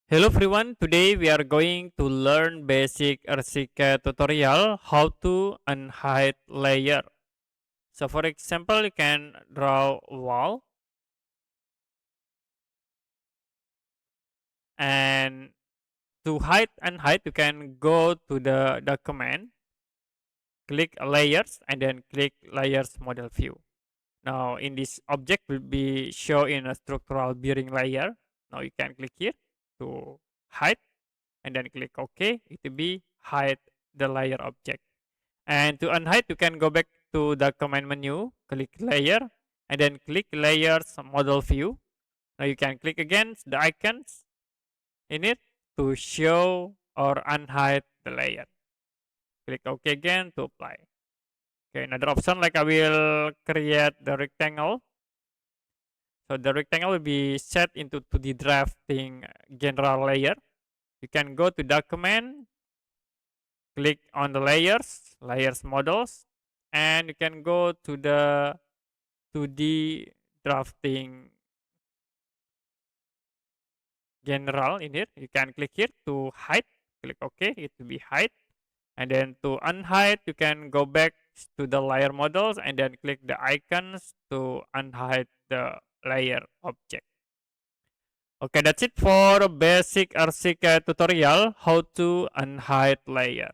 Hello everyone, today we are going to learn basic Archicad tutorial how to unhide layer. So for example, you can draw a wall and to hide unhide you can go to the document, click layers and then click layers model view. Now in this object will be shown in a structural bearing layer. Now you can click here to hide and then click OK. It will be hide the layer object. And to unhide, you can go back to the command menu, click layer, and then click layers model view. Now you can click again the icons in it to show or unhide the layer. Click OK again to apply. Okay, another option like I will create the rectangle. So the rectangle will be set into to the drafting general layer. You can go to document, click on the layers models, and you can go to the 2D drafting general in here. You can click here to hide, click OK, it will be hide. And then to unhide, you can go back to the layer models and then click the icons to unhide the layer object. Okay, that's it for basic RCK tutorial how to unhide layer.